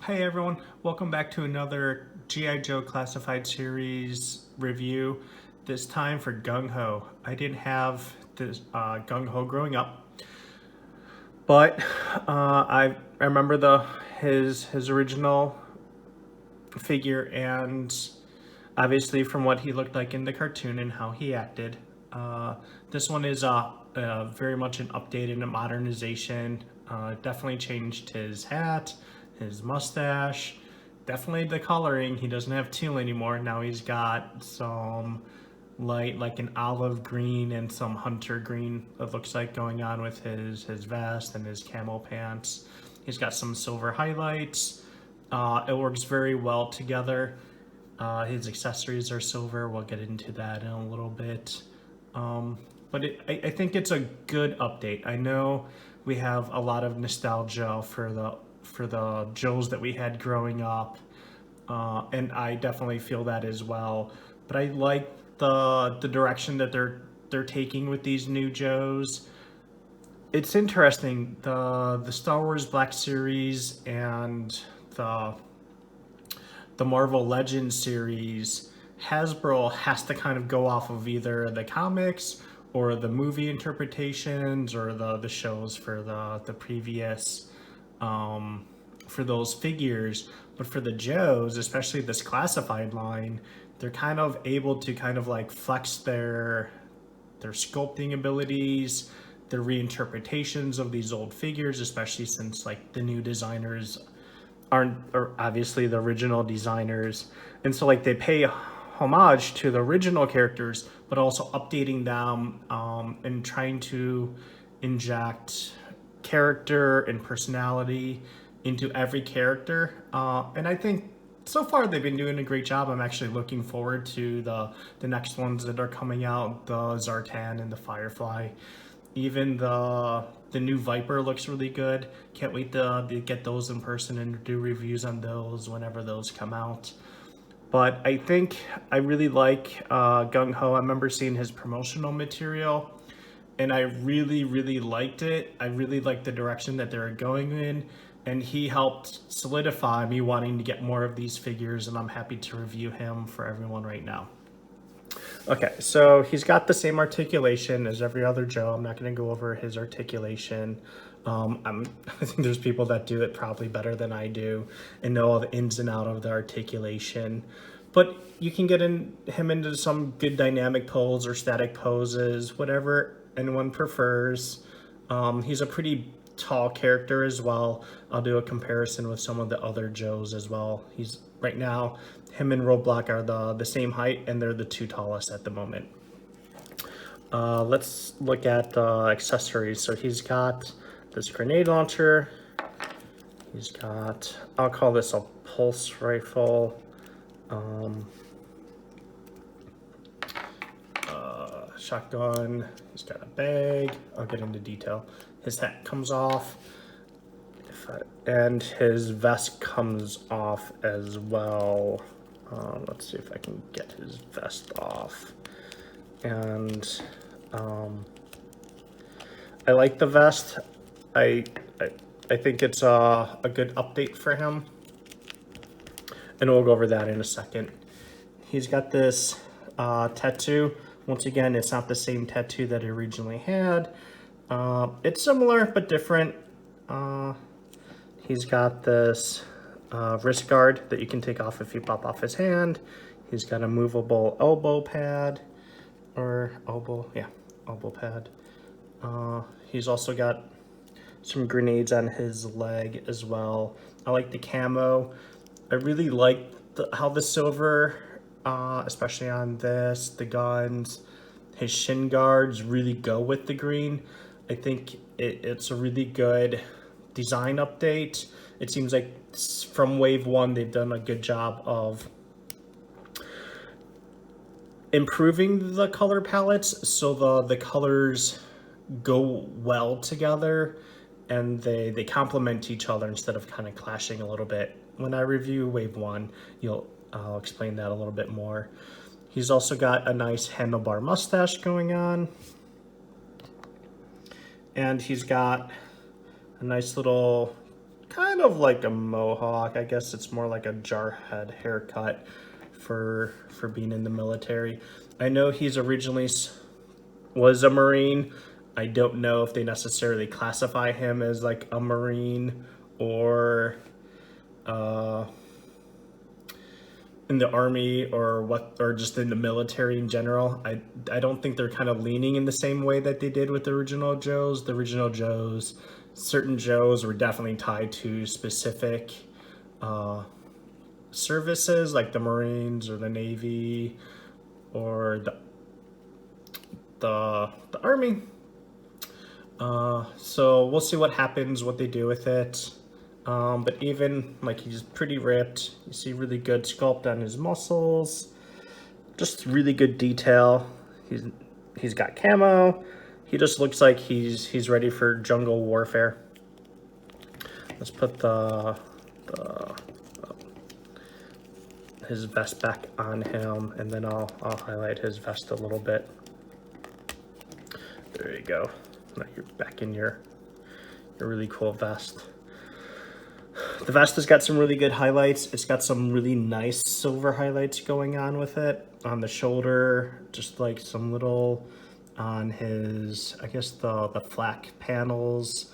Hey everyone, welcome back to another G.I. Joe Classified Series review, this time for Gung Ho. I didn't have this Gung Ho growing up, but I remember his original figure, and obviously from what he looked like in the cartoon and how he acted. This one is very much an update and a modernization. Definitely changed his hat, his mustache, definitely the coloring. He doesn't have teal anymore. Now he's got some light, like an olive green and some hunter green, it looks like, going on with his vest and his camo pants. He's got some silver highlights. It works very well together. His accessories are silver. We'll get into that in a little bit. But I think it's a good update. I know we have a lot of nostalgia for the Joes that we had growing up, and I definitely feel that as well. But I like the direction that they're taking with these new Joes. It's interesting, the Star Wars Black Series and the the Marvel Legends series, Hasbro has to kind of go off of either the comics or the movie interpretations or the shows for the previous for those figures. But for the Joes, especially this classified line, they're kind of able to kind of like flex their sculpting abilities, their reinterpretations of these old figures, especially since like the new designers are obviously the original designers, and so like they pay homage to the original characters, but also updating them and trying to inject character and personality into every character. And I think so far they've been doing a great job. I'm actually looking forward to the next ones that are coming out, the Zartan and the Firefly. Even the new Viper looks really good. Can't wait to get those in person and do reviews on those whenever those come out. But I think I really like Gung Ho. I remember seeing his promotional material, and I really, really liked it. I really liked the direction that they were going in, and he helped solidify me wanting to get more of these figures, and I'm happy to review him for everyone right now. Okay, so he's got the same articulation as every other Joe. I'm not going to go over his articulation. I think there's people that do it probably better than I do and know all the ins and out of the articulation. But you can get him into some good dynamic pose or static poses, whatever anyone prefers. He's a pretty tall character as well. I'll do a comparison with some of the other Joes as well. He's right now, him and Roadblock are the same height, and they're the two tallest at the moment. Let's look at the accessories. So he's got this grenade launcher. He's got, I'll call this a pulse rifle. Shotgun. He's got a bag. I'll get into detail. His hat comes off, and his vest comes off as well. Let's see if I can get his vest off. And I like the vest. I think it's a good update for him, and we'll go over that in a second. He's got this tattoo. Once again, it's not the same tattoo that he originally had. It's similar but different. He's got this wrist guard that you can take off if you pop off his hand. He's got a movable elbow pad, or elbow pad. He's also got some grenades on his leg as well. I like the camo. I really like how the silver, especially on this, the guns, his shin guards really go with the green. I think it's a really good design update. It seems like from Wave 1, they've done a good job of improving the color palettes so the colors go well together and they complement each other instead of kind of clashing a little bit. When I review Wave 1, I'll explain that a little bit more. He's also got a nice handlebar mustache going on. And he's got a nice little kind of like a mohawk. I guess it's more like a jarhead haircut for being in the military. I know he's originally was a Marine. I don't know if they necessarily classify him as like a Marine or in the Army or what, or just in the military in general. I don't think they're kind of leaning in the same way that they did with the original Joes. The original Joes, certain Joes were definitely tied to specific services like the Marines or the Navy or the Army. So we'll see what happens, what they do with it. But even like he's pretty ripped. You see really good sculpt on his muscles. Just really good detail. He's got camo. He just looks like he's ready for jungle warfare. Let's put his vest back on him, and then I'll highlight his vest a little bit. There you go. Now you're back in your really cool vest. The vest has got some really good highlights. It's got some really nice silver highlights going on with it. On the shoulder, just like some little on his, I guess the flak panels,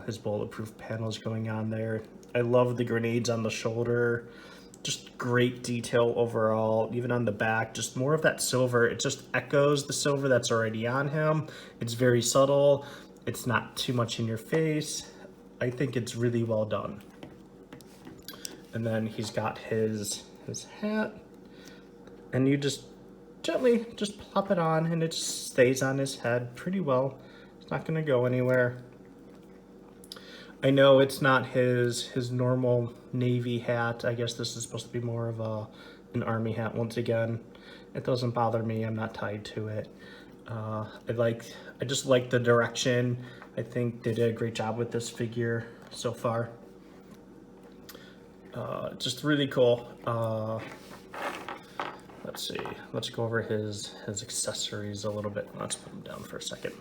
his bulletproof panels going on there. I love the grenades on the shoulder. Just great detail overall, even on the back, just more of that silver. It just echoes the silver that's already on him. It's very subtle. It's not too much in your face. I think it's really well done. And then he's got his hat, and you just gently just plop it on and it just stays on his head pretty well. It's not gonna go anywhere. I know it's not his normal Navy hat. I guess this is supposed to be more of an Army hat. Once again, it doesn't bother me. I'm not tied to it. I just like the direction. I think they did a great job with this figure so far. Just really cool. Let's see. Let's go over his accessories a little bit. Let's put him down for a second.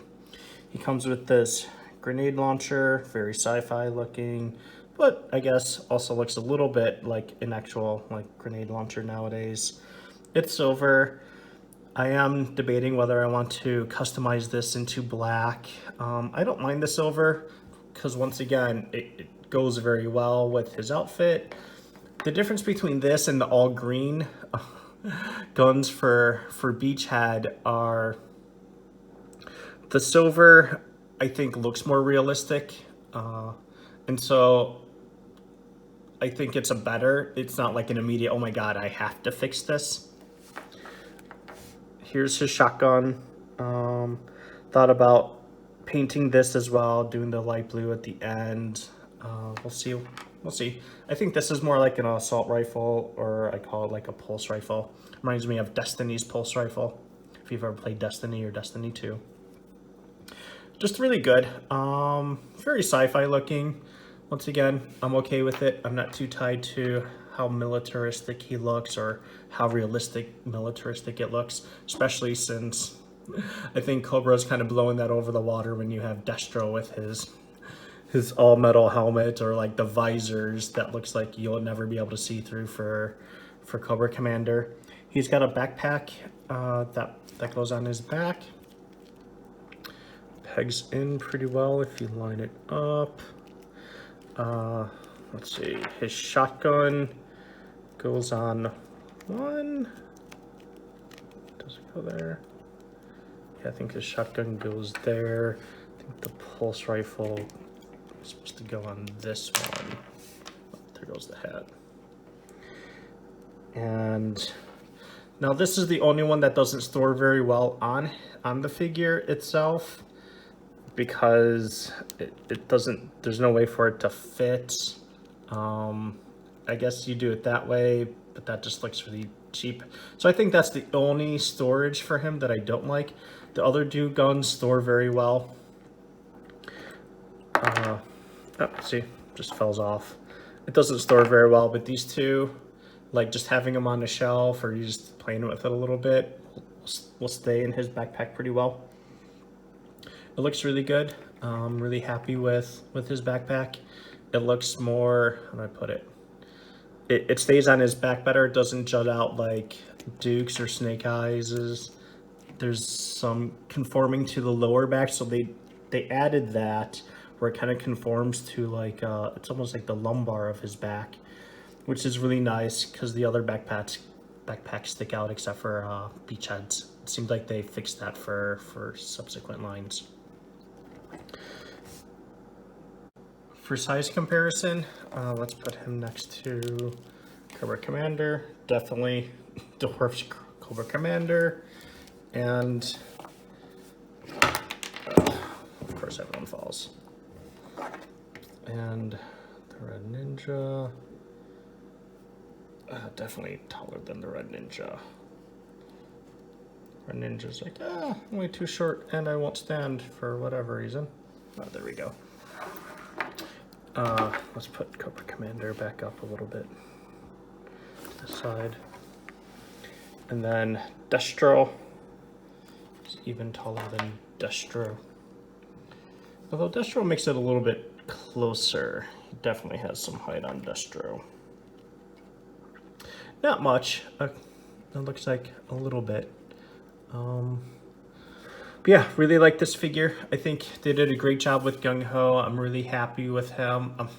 He comes with this grenade launcher, very sci-fi looking, but I guess also looks a little bit like an actual like grenade launcher nowadays. It's silver. I am debating whether I want to customize this into black. I don't mind the silver because once again, it goes very well with his outfit. The difference between this and the all green guns for Beachhead are the silver, I think, looks more realistic. And so I think it's it's not like an immediate, oh my God, I have to fix this. Here's his shotgun. Thought about painting this as well, doing the light blue at the end. We'll see. We'll see. I think this is more like an assault rifle, or I call it like a pulse rifle. Reminds me of Destiny's pulse rifle, if you've ever played Destiny or Destiny 2. Just really good. Very sci-fi looking. Once again, I'm okay with it. I'm not too tied to how militaristic he looks or how realistic militaristic it looks, especially since I think Cobra's kind of blowing that over the water when you have Destro with his all metal helmet, or like the visors that looks like you'll never be able to see through for Cobra Commander. He's got a backpack that goes on his back. Pegs in pretty well if you line it up. Let's see, his shotgun goes on one. Does it go there? Yeah, I think his shotgun goes there. I think the pulse rifle is supposed to go on this one. Oh, there goes the hat. And now this is the only one that doesn't store very well on the figure itself, because it doesn't, there's no way for it to fit. I guess you do it that way, but that just looks really cheap. So I think that's the only storage for him that I don't like. The other two guns store very well. Oh, see, just falls off. It doesn't store very well, but these two, like just having them on the shelf or you just playing with it a little bit, will stay in his backpack pretty well. It looks really good. I'm really happy with his backpack. It looks more, how do I put it? It stays on his back better. It doesn't jut out like Duke's or Snake Eyes'. There's some conforming to the lower back, so they added that where it kind of conforms to like it's almost like the lumbar of his back, which is really nice because the other backpacks stick out except for beachheads. It seems like they fixed that for subsequent lines. For size comparison, let's put him next to Cobra Commander. Definitely dwarfs Cobra Commander. And of course everyone falls. And the Red Ninja, definitely taller than the Red Ninja. Red Ninja's like, I'm way too short and I won't stand for whatever reason. Oh, there we go. Let's put Cobra Commander back up a little bit to the side. And then Destro is even taller than Destro. Although Destro makes it a little bit closer. He definitely has some height on Destro. Not much. It looks like a little bit. But yeah, really like this figure. I think they did a great job with Gung Ho. I'm really happy with him. I'm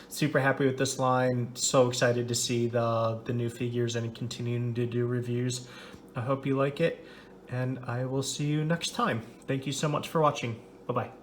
super happy with this line. So excited to see the new figures and continuing to do reviews. I hope you like it, and I will see you next time. Thank you so much for watching. Bye-bye.